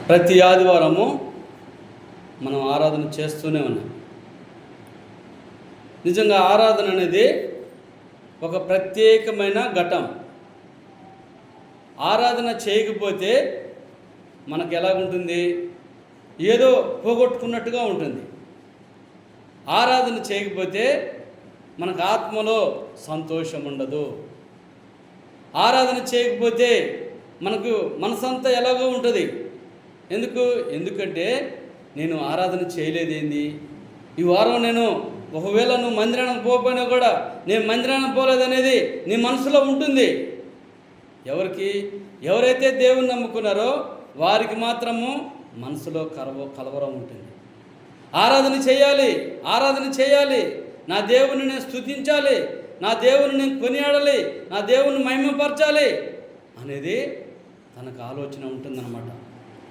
ప్రతి ఆదివారము మనం ఆరాధన చేస్తూనే ఉన్నాం. నిజంగా ఆరాధన అనేది ఒక ప్రత్యేకమైన ఘట్టం. ఆరాధన చేయకపోతే మనకు ఎలాగుంటుంది? ఏదో పోగొట్టుకున్నట్టుగా ఉంటుంది. ఆరాధన చేయకపోతే మనకు ఆత్మలో సంతోషం ఉండదు. ఆరాధన చేయకపోతే మనకు మనసంతా ఎలాగో ఉంటుంది. ఎందుకంటే నేను ఆరాధన చేయలేదేంది, ఈ వారం నేను ఒకవేళ నువ్వు మందిరానికి పోకపోయినా కూడా నేను మందిరానికి పోలేదనేది నీ మనసులో ఉంటుంది. ఎవరైతే దేవుని నమ్ముకున్నారో వారికి మాత్రము మనసులో కలవరం ఉంటుంది. ఆరాధన చేయాలి, నా దేవుని నేను స్తుతించాలి, నా దేవుని నేను కొనియాడాలి, నా దేవుని మహిమపరచాలి అనేది తనకు ఆలోచన ఉంటుందన్నమాట.